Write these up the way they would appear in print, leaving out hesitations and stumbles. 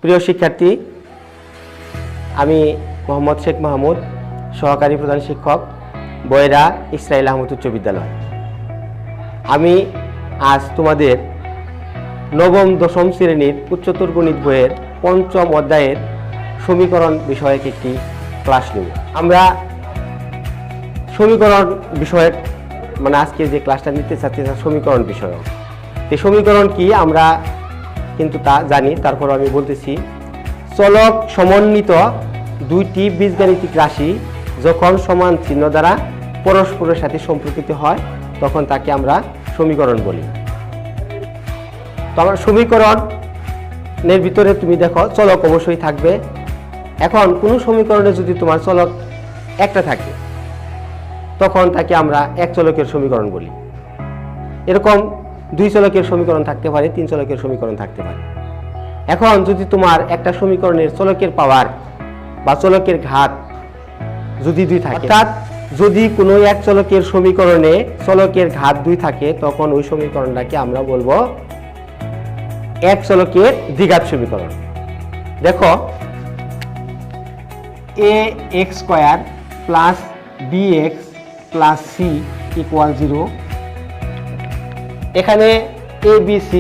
প্রিয় শিক্ষার্থী, আমি মোহাম্মদ শেখ মাহমুদ, সহকারী প্রধান শিক্ষক, বয়রা ইসরাইল আহমদ উচ্চ বিদ্যালয়। আমি আজ তোমাদের নবম দশম শ্রেণীর উচ্চতর গণিত বইয়ের পঞ্চম অধ্যায়ের সমীকরণ বিষয়ক একটি ক্লাস নেব। আমরা সমীকরণ বিষয়ক আজকে যে ক্লাসটা নিতে চাচ্ছি তা সমীকরণ বিষয়ক। এই সমীকরণ কি আমরা কিন্তু তা জানি, তারপর আমি বলতেছি। চলক সমন্বিত দুইটি বীজগাণিতিক রাশি যখন সমান চিহ্ন দ্বারা পরস্পরের সাথে সম্পর্কিত হয় তখন তাকে আমরা সমীকরণ বলি। তো আমার সমীকরণের ভিতরে তুমি দেখো চলক অবশ্যই থাকবে। এখন কোনো সমীকরণে যদি তোমার চলক একটা থাকে তখন তাকে আমরা এক চলকের সমীকরণ বলি। এরকম দুই চলকের সমীকরণ থাকতে পারে, তিন চলকের সমীকরণ থাকতে পারে। এখন যদি তোমার একটা সমীকরণের চলকের পাওয়ার বা চলকের ঘাত যদি দুই থাকে, অর্থাৎ যদি কোনো এক চলকের সমীকরণে চলকের ঘাত দুই থাকে তখন ওই সমীকরণটাকে আমরা বলবো এক চলকের দ্বিঘাত সমীকরণ। দেখো, ax square plus bx plus c equal 0। এখানে abc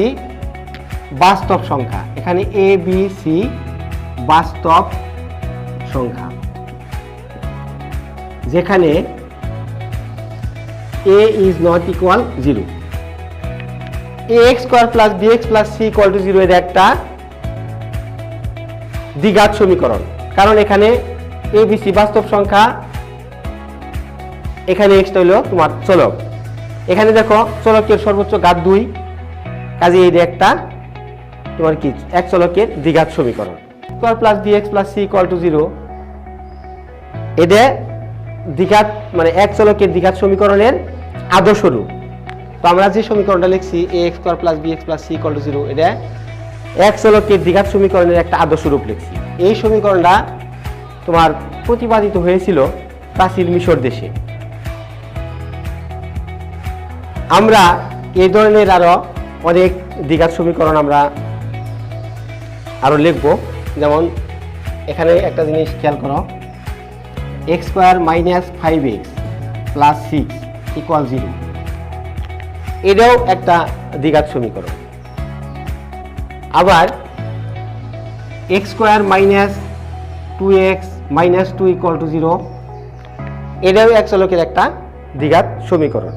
বাস্তব সংখ্যা, এখানে abc বাস্তব সংখ্যা, যেখানে a is not equal 0। ax square plus bx plus c equal to 0 এর একটা দ্বিঘাত সমীকরণ, কারণ এখানে abc বাস্তব সংখ্যা, এখানে x হলো তোমার চলক। এখানে দেখো চলকের সর্বোচ্চ ঘাত 2, কাজে এই একটা তোমার কি এক চলকের দ্বিঘাত সমীকরণ। Square plus bx plus c equal to 0 এটা দ্বিঘাত এক চলকের দ্বিঘাত সমীকরণের আদর্শ রূপ। তো আমরা যে সমীকরণটা লিখছি ax square plus bx plus c equal to 0 এটা এক চলকের দ্বিঘাত সমীকরণের একটা আদর্শ রূপ লিখছি। এই সমীকরণটা তোমার প্রতিপাদিত হয়েছিল প্রাচীন মিশর দেশে। আমরা এই ধরনের আরো অনেক দ্বিঘাত সমীকরণ আমরা আরো লিখব। যেমন এখানে একটা জিনিস খেয়াল করো, x square minus 5x plus 6 equal 0, এটাও একটা দ্বিঘাত সমীকরণ। আবার x square minus 2x minus 2 equal to 0, এটাও এক চলকের একটা দ্বিঘাত সমীকরণ।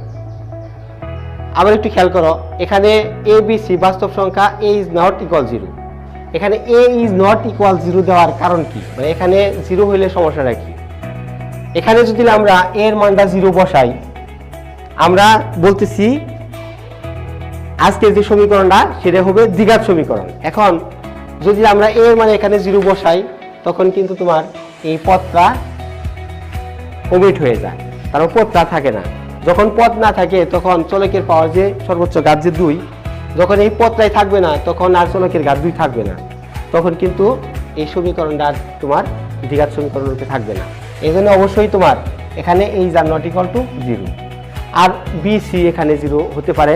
আবার একটু খেয়াল করো, এখানে abc বাস্তব সংখ্যা a is not equal 0। এখানে a is not equal 0 দেওয়ার কারণ কি, এখানে 0 হইলে সমস্যাটা কি? এখানে যদি আমরা a এর মানটা 0 বসাই, আমরা বলতেছি আজকের যে সমীকরণটা সেটা হবে দ্বিঘাত সমীকরণ। এখন যদি আমরা a এর মানে এখানে 0 বসাই তখন কিন্তু তোমার এই পদটা ওমিট হয়ে যায়, কারণ পদটা থাকে না। যখন পদ না থাকে তখন চলকের পাওয়ার যে সর্বোচ্চ ঘাত যে 2, যখন এই পদটাই থাকবে না তখন আর চলকের ঘাত 2 থাকবে না, তখন কিন্তু এই সমীকরণটা তোমার দ্বিঘাত সমীকরণ রূপে থাকবে না। এই জন্য অবশ্যই তোমার এখানে a is not equal to 0 R bc এখানে 0 হতে পারে।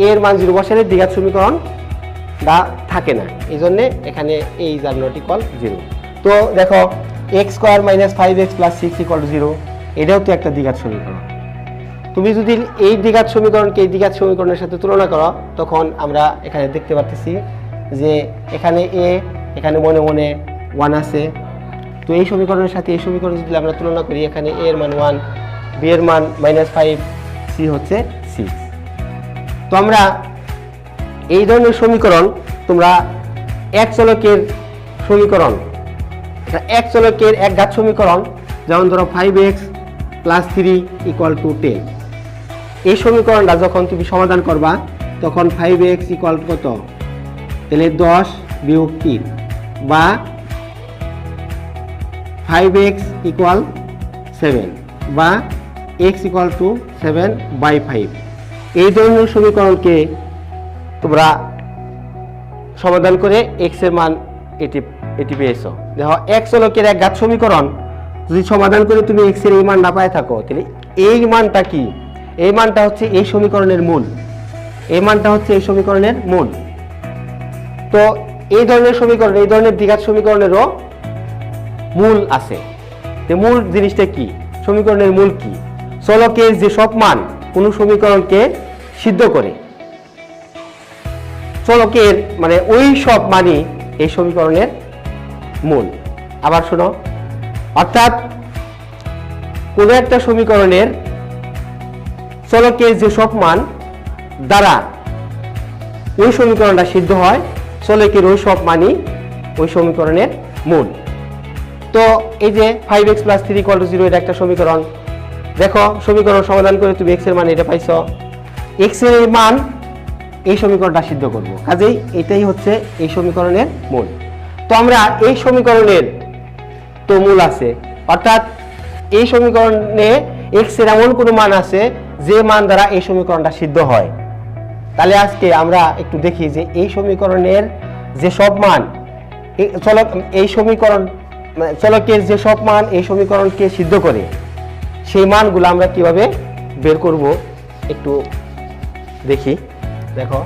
a এর মান 0 বসালে দ্বিঘাত সমীকরণ থাকে না, এই জন্য এখানে a is not equal 0। তো দেখো x square minus 5x plus 6 equal to 0, এটাও তো একটা দ্বিঘাত সমীকরণ। তুমি যদি এই দ্বিঘাত সমীকরণকে এই দ্বিঘাত সমীকরণের সাথে তুলনা করো তখন আমরা এখানে দেখতে পাচ্ছি যে এখানে a, এখানে মনে মনে 1 আছে। তো এই সমীকরণের সাথে এই সমীকরণ যদি আমরা তুলনা করি, এখানে a এর মান 1, b এর মান -5, c হচ্ছে 6। তো আমরা এই ধরনের সমীকরণ তোমরা এক চলকের সমীকরণ, এটা এক চলকের এক ঘাত সমীকরণ, যেমন ধরো 5x প্লাস 3 ইকুয়াল টু 10, এই সমীকরণটা যখন তুমি সমাধান করবা তখন 5x ইকুয়াল টু কত, তাহলে 10 বিয়োগ 3 বা 5x ইকুয়াল 7 বা x ইকুয়াল টু 7/5। এই ধরনের সমীকরণকে তোমরা সমাধান করে x এর মান এটি পেয়েছো। দেখো এক চলকের এক ঘাত সমীকরণ যদি সমাধান করে তুমি x এর এই মান না পায় থাকো, তাহলে এই মানটা কি, এই মানটা হচ্ছে এই সমীকরণের মূল, এই মানটা হচ্ছে এই সমীকরণের মূল। তো এই ধরনের সমীকরণ, এই ধরনের দ্বিঘাত সমীকরণেরও মূল আছে। তো মূল জিনিসটা কি, সমীকরণের মূল কি? চলকের যে সব মান কোন সমীকরণকে সিদ্ধ করে, চলকের মানে ওই সব মানই এই সমীকরণের মূল। আবার শোনো, অর্থাৎ কোন একটা সমীকরণের চলকের যে সব মান দ্বারা ওই সমীকরণটা সিদ্ধ হয়, চলকের ওই সব মানই ওই সমীকরণের মূল। তো এই যে 5x + 3 = 0 এটা একটা সমীকরণ। দেখো সমীকরণ সমাধান করে তুমি x এর মান এটা পাইছো, x এর মান এই সমীকরণটা সিদ্ধ করব, কাজেই এটাই হচ্ছে এই সমীকরণের মূল। তো আমরা এই সমীকরণের তো মূল আছে, অর্থাৎ এই সমীকরণে x এর এমন কোনো মান আছে যে মান দ্বারা এই সমীকরণটা সিদ্ধ হয়। তাহলে আজকে আমরা একটু দেখি যে এই সমীকরণের যে সব মান এই সমীকরণ চলকের যে সব মান এই সমীকরণকে সিদ্ধ করে, সেই মানগুলো আমরা কিভাবে বের করব একটু দেখি। দেখো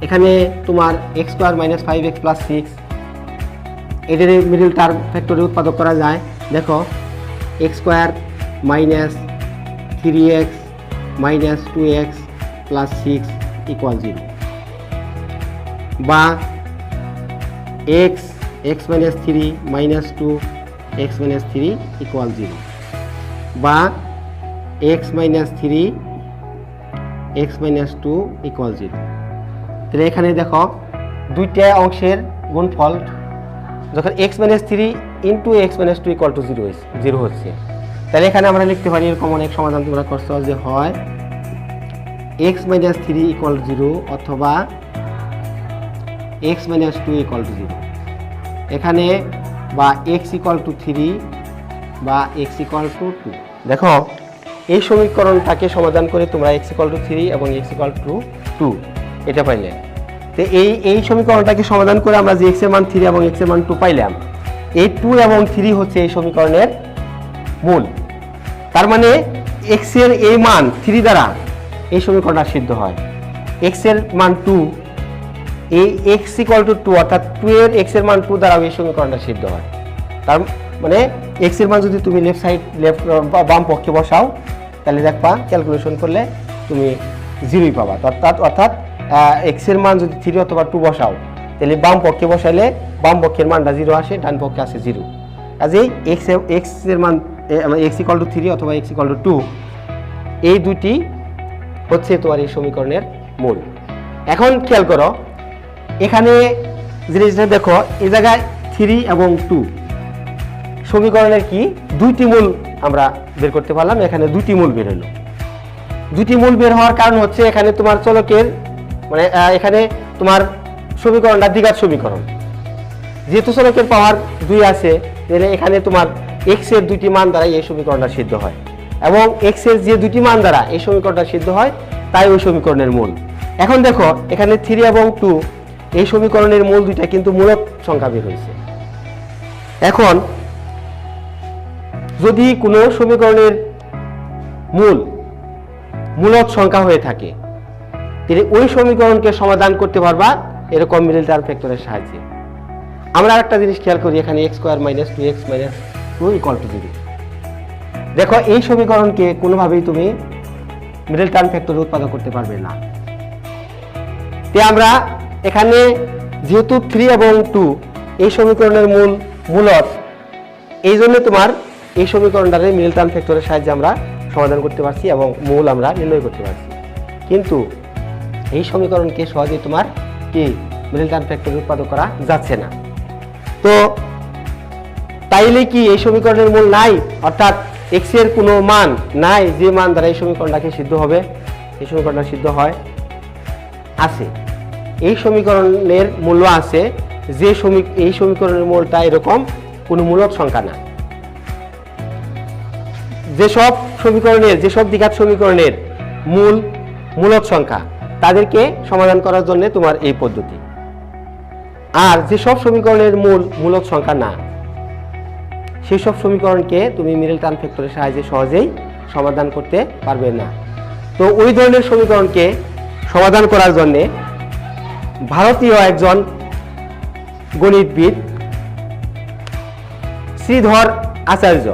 এখানে তোমার x² - 5x + 6 এদের মিডল টার্ম ফ্যাক্টরে উৎপাদক করা যায়। দেখো x² - 3x - 2x + 6 = 0, বা x - 3 - 2 x - 3 = 0, বা x - 3 x - 2 = 0। তাহলে এখানে দেখো দুইটা অংশের গুণফল যখন x - 3 * x - 2 = 0 হচ্ছে, তাহলে এখানে আমরা লিখতে পারি এরকম অনেক সমাধান তোমরা করছো যে হয় x - 3 = 0 অথবা x - 2 = 0। এখানে বা x = 3 বা x = 2। দেখো এই সমীকরণটাকে সমাধান করে তোমরা x = 3 এবং x = 2 এটা পাইলে। তো এই সমীকরণটাকে সমাধান করে আমরা যে x এর মান 3 এবং x এর মান 2 পাইলাম, এই 2 এবং 3 হচ্ছে এই সমীকরণের মূল। তার মানে x এর এই মান 3 দ্বারা এই সমীকরণটা সিদ্ধ হয়, x এর মান 2, এই x = 2 অর্থাৎ 2 এর x এর মান 2 দ্বারা এই সমীকরণটা সিদ্ধ হয়। তার মানে x এর মান যদি তুমি বাম পক্ষে বসাও, তাহলে দেখবা ক্যালকুলেশন করলে তুমি 0ই পাবা। অর্থাৎ x এর মান যদি 3 অথবা 2 বসাও, তাহলে বাম পক্ষে বসাইলে বাম পক্ষের মানটা 0 আসে, ডান পক্ষে আসে 0। কাজেই x এর মান x = 3 অথবা x = 2 এই দুটি হচ্ছে তোমার এই সমীকরণের মূল। এখন খেয়াল করো এখানে জিনিসটা দেখো, এই জায়গায় 3 এবং 2 সমীকরণের কি দুইটি মূল আমরা বের করতে পারলাম, এখানে দুটি মূল বের হলো। দুটি মূল বের হওয়ার কারণ হচ্ছে এখানে তোমার চলকের মানে এখানে তোমার সমীকরণটা দ্বিঘাত সমীকরণ, যেহেতু চলকের পাওয়ার 2 আছে, তাহলে এখানে তোমার x এর দুইটি মান দ্বারা এই সমীকরণটা সিদ্ধ হয়, এবং x এর যে দুইটি মান দ্বারা এই সমীকরণটা সিদ্ধ হয় তাই ওই সমীকরণের মূল। এখন দেখো এখানে 3 এবং 2 এই সমীকরণের মূল দুইটা কিন্তু মূলক সংখ্যা বের হয়েছে। এখন যদি কোনো সমীকরণের মূলক সংখ্যা হয়ে থাকে, তাহলে ওই সমীকরণকে সমাধান করতে পারবা এরকম মিডল টার্ম ফ্যাক্টরের সাহায্যে। আমরা একটা জিনিস খেয়াল করি, এখানে x² - 2x - 2 = 0। দেখো এই সমীকরণকে কোনোভাবেই তুমি মিডল টার্ম ফ্যাক্টরে উৎপাদন করতে পারবে না। তাই আমরা এখানে যেহেতু 3 এবং 2 এই সমীকরণের মূলক, এই জন্য তোমার এই সমীকরণটাকে মিডল টার্ম ফ্যাক্টরের সাহায্যে আমরা সমাধান করতে পারছি এবং মূল আমরা নির্ণয় করতে পারছি। কিন্তু এই সমীকরণকে সহজেই তোমার কি মিডল টার্ম ফ্যাক্টরে উৎপাদন করা যাচ্ছে না। তো তাইলে কি এই সমীকরণের মূল নাই, অর্থাৎ x এর কোনো মান নাই যে মান দ্বারা এই সমীকরণটাকে সিদ্ধ হবে, এই সমীকরণটা সিদ্ধ হয়? আছে, এই সমীকরণের মূল্য আছে, যে এই সমীকরণের মূলটা এরকম কোনো মূলক সংখ্যা না। যেসব দ্বিঘাত সমীকরণের মূলক সংখ্যা তাদেরকে সমাধান করার জন্য তোমার এই পদ্ধতি। আর যেসব সমীকরণের মূলক সংখ্যা না, সেই সব সমীকরণকে তুমি মিডল টার্ম ফ্যাক্টরের সাহায্যে সহজেই সমাধান করতে পারবে না। তো ওই ধরনের সমীকরণকে সমাধান করার জন্যে ভারতীয় একজন গণিতবিদ শ্রীধর আচার্য,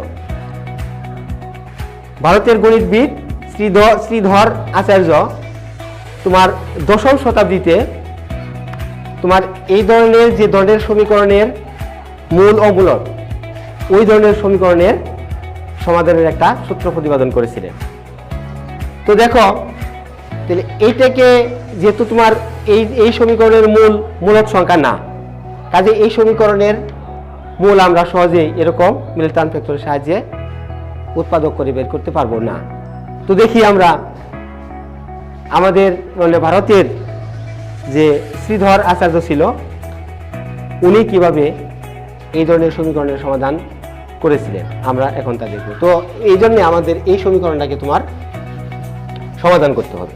ভারতের গণিতবিদ শ্রীধর আচার্য তোমার 10ম শতাব্দীতে তোমার এই ধরনের যে ধরনের সমীকরণের মূল অমূলক ওই ধরনের সমীকরণের সমাধানের একটা সূত্র প্রতিপাদন করেছিলেন। তো দেখো তাহলে এইটাকে যেহেতু তোমার এই সমীকরণের মূলক সংখ্যা না, কাজে এই সমীকরণের মূল আমরা সহজেই এরকম মিডল টার্ম ফ্যাক্টরের সাহায্যে উৎপাদক করে বের করতে পারবো না। তো দেখি আমরা আমাদের ভারতের যে শ্রীধর আচার্য ছিল উনি কিভাবে এই ধরনের সমীকরণের সমাধান করেছিলেন আমরা এখন তা দেখব। তো এই জন্য আমাদের এই সমীকরণটাকে তোমার সমাধান করতে হবে।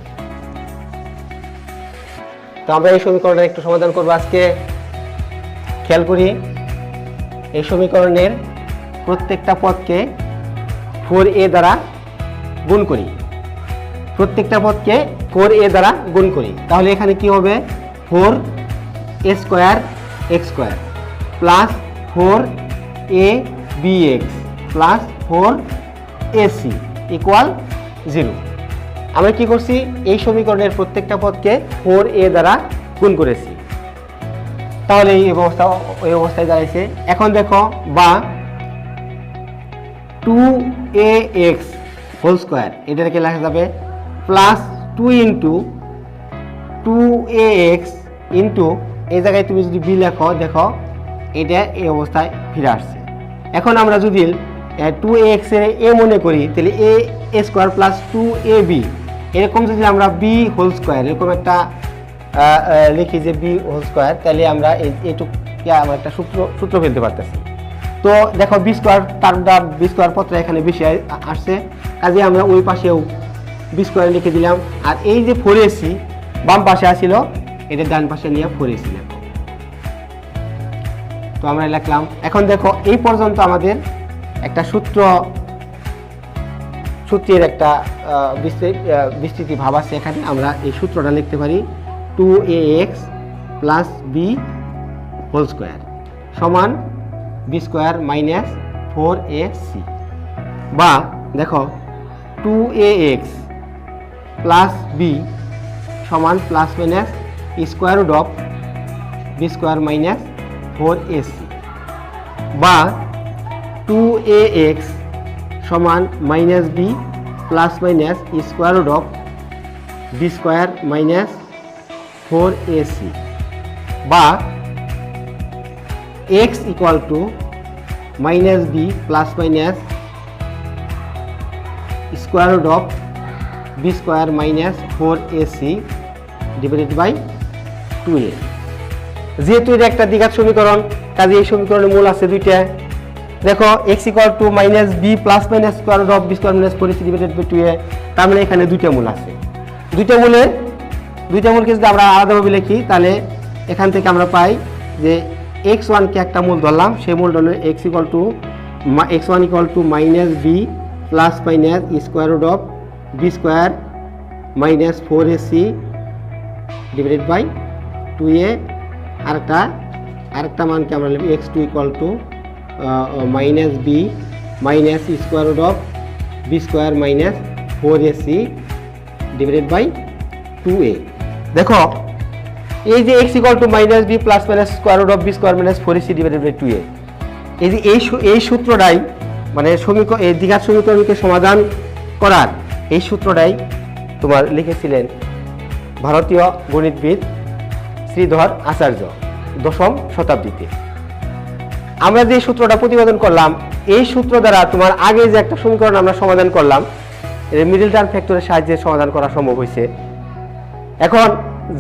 তো আমরা এই সমীকরণটা একটু সমাধান করব আজকে। খেয়াল করি, এই সমীকরণের প্রত্যেকটা পদকে 4a দ্বারা গুণ করি, প্রত্যেকটা পদকে 4a দ্বারা গুণ করি। তাহলে এখানে কি হবে? 4a² x² plus 4abx plus 4ac equal 0। আমরা কি করছি? এই সমীকরণের প্রত্যেকটা পদকে 4a দ্বারা গুণ করেছি। তাহলে এই অবস্থায় দাঁড়াইছে। এখন দেখো, বা 2ax হোল স্কোয়ার এটাকে লেখা যাবে প্লাস 2 ইন্টু 2ax ইন্টু এই জায়গায় তুমি যদি বি লেখো, দেখো এটা এই অবস্থায় ফিরে আসছে। এখন আমরা যদি 2ax এর a মনে করি, তাহলে a স্কোয়ার প্লাস 2ab এরকম যদি আমরা বি হোল স্কোয়ার এরকম একটা লিখি যে বি হোল স্কোয়ার, তাহলে আমরা এইটুকুকে আমরা একটা সূত্র ফেলতে পারতেছি। তো দেখো বি স্কোয়ার টার্মটা বি স্কোয়ার পত্র এখানে বেশি আসছে, কাজে আমরা ওই পাশেও বি স্কোয়ার লিখে দিলাম। আর এই যে 4ac বাম পাশে আসছিল, এটা ডান পাশে নিয়ে 4ac লেখো। তো আমরা লিখলাম। এখন দেখো এই পর্যন্ত আমাদের একটা সূত্রের একটা বিস্তৃতি ভাব আছে। এখানে আমরা এই সূত্রটা লিখতে পারি 2ax plus b whole square সমান বি স্কোয়ার মাইনাস 4ac, বা দেখো 2ax প্লাস বি সমান plus minus square root of b square minus 4ac, বা 2ax সমান minus b plus minus square root of b square minus 4ac, বা x equal to minus b plus minus square root of b square minus 4ac divided by 2a। যেহেতু এটা একটা দ্বিঘাত সমীকরণ, কাজে এই সমীকরণের মূল আছে দুইটা। দেখো x equal to minus b plus minus square root of b square minus 4ac divided by 2a, তার মানে এখানে দুইটা মূল আছে। দুইটা মূলকে যদি আমরা আলাদাভাবে লিখি, তাহলে এখান থেকে আমরা পাই যে x1 কে একটা মূল ধরলাম, সেই মূলটা হলো x1 equal to minus b plus minus square root of b square minus 4ac divided by 2a। আরেকটা মানকে আমরা লিখব x2 equal to minus b minus square root of b square minus 4ac divided by 2a। দেখো এই যে x equal to minus b plus minus square root of b square minus 4ac divided by 2a, এই যে এই সূত্রটাই মানে এই দ্বিঘাত সমীকরণকে সমাধান করার এই সূত্রটাই তোমার লিখেছিলেন ভারতীয় গণিতবিদ শ্রীধর আচার্য 10ম শতাব্দীতে। আমরা যে সূত্রটা প্রতিপাদন করলাম, এই সূত্র দ্বারা তোমার আগে যে একটা সমীকরণ আমরা সমাধান করলাম, মিডল টার্ম ফ্যাক্টরের সাহায্যে সমাধান করা সম্ভব হয়েছে। এখন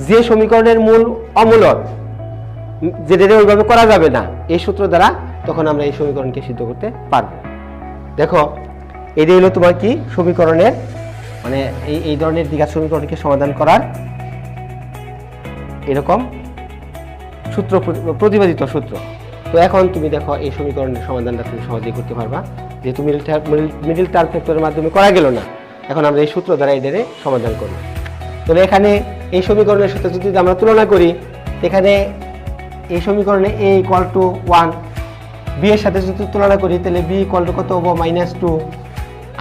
যে সমীকরণের মূল অমূলক, যেটা ওইভাবে করা যাবে না এই সূত্র দ্বারা, তখন আমরা এই সমীকরণকে সিদ্ধ করতে পারব। দেখো এটাই হলো তোমার কি সমীকরণের মানে এই ধরনের দ্বিঘাত সমীকরণকে সমাধান করার এরকম সূত্র, প্রতিপাদিত সূত্র। তো এখন তুমি দেখো এই সমীকরণের সমাধানটা তুমি সহজেই করতে পারবা, যেহেতু মিডল টার্ম ফ্যাক্টরের মাধ্যমে করা গেল না, এখন আমরা এই সূত্র দ্বারা এদের সমাধান করব। তাহলে এখানে এই সমীকরণের সাথে যদি আমরা তুলনা করি, এখানে এই সমীকরণে a ইকুয়াল টু 1, b এর সাথে যদি তুলনা করি তাহলে b ইকুয়াল টু কত হবো -2,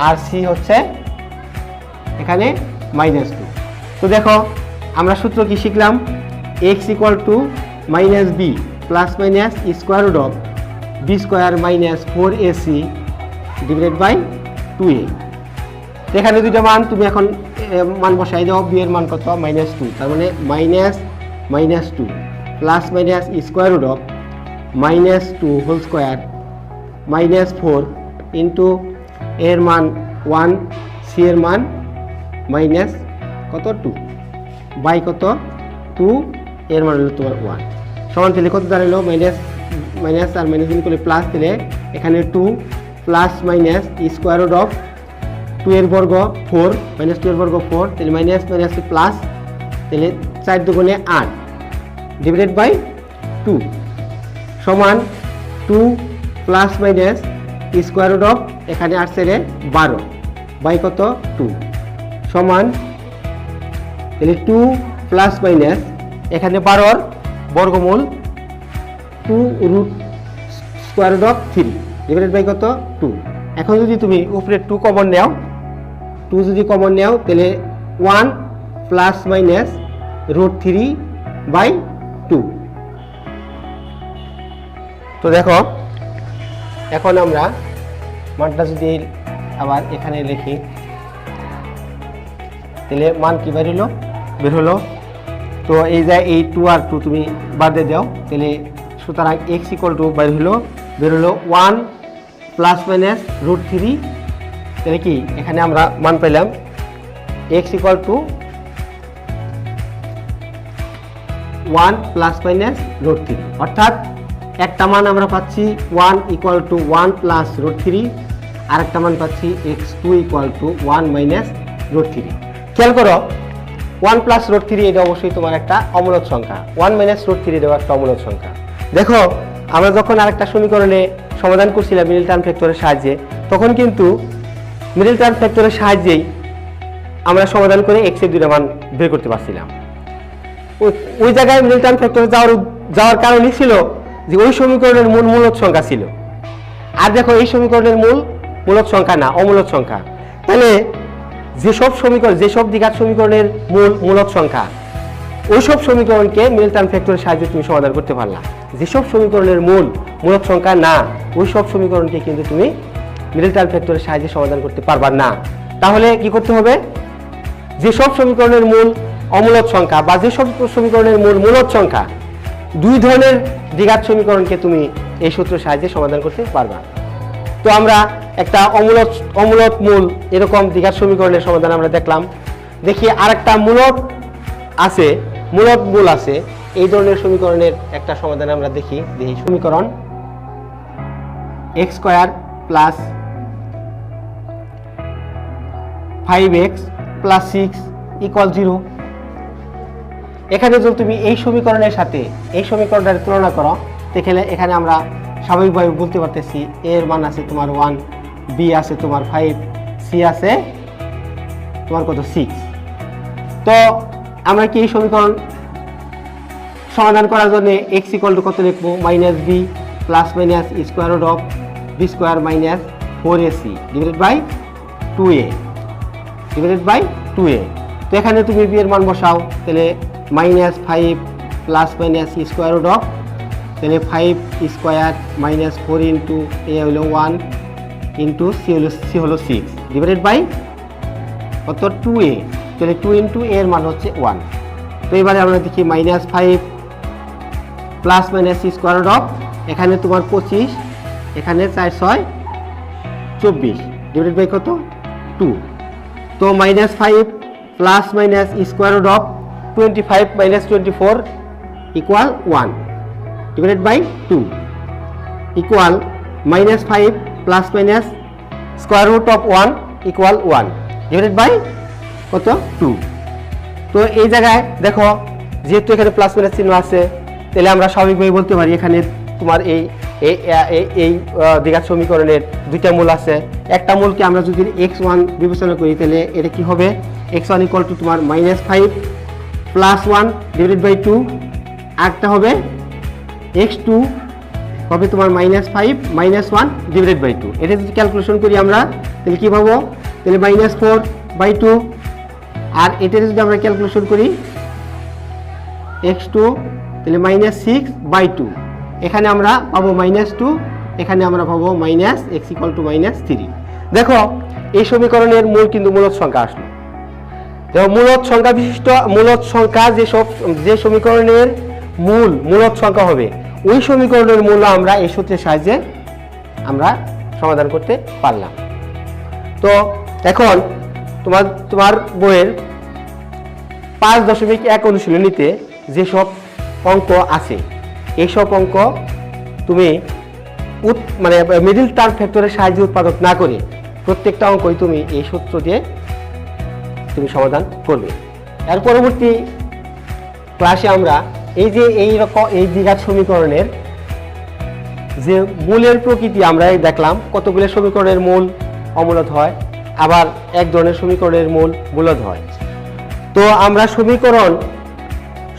আর c হচ্ছে এখানে -2। তো দেখো আমরা সূত্র কি শিখলাম, x equal to -b plus minus square root of b square minus 4ac divided by 2a। এখানে দুইটা মান তুমি এখন মান বসাই দাও, b এর মান কত -2, তার মানে -2 plus minus square root of -2 whole square -4 into এর মান 1, c এর মান মাইনাস কত 2 বাই কত 2, এর মান হলো তোমার 1, সমান তাহলে কত দাঁড়ালো মাইনাস আর মাইনাস গুণ করলে প্লাস, দিলে এখানে 2 plus minus square root of 2 এর বর্গ 4 -2 এর বর্গ 4, তাহলে মাইনাস মাইনাস প্লাস, তাহলে 4 দুগুণে 8 ডিভাইডেড বাই 2 সমান 2 plus minus square root of এখানে আসছে 12 বাই কত 2 সমান, তাহলে 2 প্লাস মাইনাস এখানে 12 বর্গমূল 2 root square root of 3 divided by কত 2। এখন যদি তুমি উপরে 2 কমন নাও, 2 যদি কমন নাও তাহলে 1 প্লাস মাইনাস রুট 3 বাই 2। তো দেখো এখন আমরা মানটা যদি আবার এখানে লিখি তাহলে মান কি বের হলো। তো এই যে এই 2 আর 2 তুমি বাদে দাও, তাহলে সুতরাং x ইকুয়াল টু বের হলো 1 প্লাস মাইনাস রুট 3, তাহলে কি এখানে আমরা মান পেলাম x equal to 1 plus minus root 3, অর্থাৎ একটা মান আমরা পাচ্ছি 1 ইকুয়াল টু 1 প্লাস রুট 3, আর একটা মান পাচ্ছি x2 equal to 1 minus root 3। খেয়াল করো 1 প্লাস রুট 3 এটা অবশ্যই তোমার একটা অমূলক সংখ্যা, 1 মাইনাস রুট 3 এটাও একটা অমূলক সংখ্যা। দেখো আমরা যখন আরেকটা সমীকরণে সমাধান করছিলাম মিডল টার্ম ফ্যাক্টরের সাহায্যে, তখন কিন্তু মিডল টার্ম ফ্যাক্টরের সাহায্যেই আমরা সমাধান করে x এর দুইটা মান বের করতে পারছিলাম। ওই জায়গায় মিডল টার্ম ফ্যাক্টরে যাওয়ার কারণই ছিল যে ওই সমীকরণের মূল মূলক সংখ্যা ছিল, আর দেখো এই সমীকরণের মূল মূলক সংখ্যা না, অমূলক সংখ্যা। তাহলে যেসব দ্বিঘাত সমীকরণের মূল মূলক সংখ্যা, ওইসব সমীকরণকে মিডল টার্ম ফ্যাক্টরের সাহায্যে তুমি সমাধান করতে পারলা। যেসব সমীকরণের মূল মূলক সংখ্যা না, ওই সব সমীকরণকে কিন্তু তুমি মিডল টার্ম ফ্যাক্টরের সাহায্যে সমাধান করতে পারবা না। তাহলে কি করতে হবে, যেসব সমীকরণের মূল অমূলক সংখ্যা বা যেসব সমীকরণের মূল মূলক সংখ্যা, দুই ধরনের দ্বিঘাত সমীকরণকে তুমি এই সূত্রের সাহায্যে সমাধান করতে পারবা। তো আমরা একটা অমূলক মূল এরকম দ্বিঘাত সমীকরণের সমাধান আমরা দেখলাম। দেখি আরেকটা মূলক মূল আছে এই ধরনের সমীকরণের একটা সমাধান আমরা দেখি। সমীকরণ x square plus 5x plus 6 equal 0। এখানে যদি তুমি এই সমীকরণের সাথে এই সমীকরণটার তুলনা করো, তাহলে এখানে আমরা স্বাভাবিকভাবে বলতে পারতেছি a এর মান আছে তোমার 1, b আছে তোমার 5, c আছে তোমার কত 6। তো আমরা কি এই সমীকরণ সমাধান করার জন্য x ইকুয়াল টু কত লিখবো, -b plus minus square root of b square minus 4ac divided by 2a। তো এখানে তুমি b এর মান বসাও, তাহলে -5 plus minus square root of, তাহলে 5 স্কোয়ার মাইনাস 4 ইন্টু a হলো 1 ইন্টু c হলো 6 ডিভাইডেড বাই কত 2a, তাহলে 2 ইন্টু a এর মান হচ্ছে 1। তো এবারে আমরা দেখি -5 plus minus square root of, এখানে তোমার 25, এখানে 4 6 24 ডিভাইডেড বাই কত 2। তো -5 plus minus square root of 25 minus 24 equal 1 divided by 2 equal -5 plus minus square root of 1 equal 1 divided by কত 2। তো এই জায়গায় দেখো যেহেতু এখানে প্লাস মাইনাস চিহ্ন আছে, তাহলে আমরা স্বাভাবিকভাবে বলতে পারি এখানে তোমার এই এই দ্বিঘাত সমীকরণের দুইটা মূল আছে। একটা মূলকে আমরা যদি x1 বিবেচনা করি তাহলে এটা কি হবে, x1 ইকুয়াল টু তোমার -5 প্লাস 1 ডিভাইডেড বাই 2, আরেকটা হবে x2 হবে তোমার -5 -1 ডিভাইডেড বাই 2। এটা যদি ক্যালকুলেশন করি আমরা তাহলে কি পাবো, তাহলে -4/2, আর এটা যদি আমরা ক্যালকুলেশন করি x2 তাহলে -6/2, এখানে আমরা পাবো -2, এখানে আমরা পাবো x ইকুয়াল টু -3। দেখো এই সমীকরণের মূল কিন্তু মূলদ সংখ্যা আসলো। দেখো মূলদ সংখ্যা বিশিষ্ট মূলদ সংখ্যা যে সমীকরণের মূলদ সংখ্যা হবে ওই সমীকরণের মূল্য আমরা এই সূত্রের সাহায্যে আমরা সমাধান করতে পারলাম। তো এখন তোমার বইয়ের 5.1 অনুশীলনীতে যেসব অঙ্ক আছে এইসব অঙ্ক তুমি মানে মিডল টার্ম ফ্যাক্টরের সাহায্যে উৎপাদক না করে প্রত্যেকটা অঙ্কই তুমি এই সূত্র দিয়ে তুমি সমাধান করবে। এর পরবর্তী ক্লাসে আমরা এই যে এই দ্বিঘাত সমীকরণের যে মূলের প্রকৃতি আমরা দেখলাম, কতগুলো সমীকরণের মূল অমূলদ হয়, আবার এক ধরনের সমীকরণের মূল মূলদ হয়। তো আমরা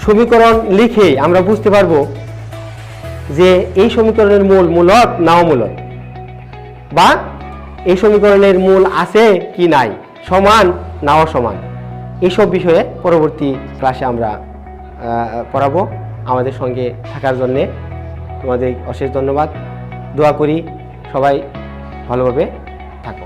সমীকরণ লিখে আমরা বুঝতে পারবো যে এই সমীকরণের মূল মূলদ না অমূলদ, বা এই সমীকরণের মূল আছে কি নাই, সমান না অসমান, এইসব বিষয়ে পরবর্তী ক্লাসে আমরা পড়াবো। আমাদের সঙ্গে থাকার জন্যে তোমাদের অশেষ ধন্যবাদ। দোয়া করি সবাই ভালোভাবে থাকো।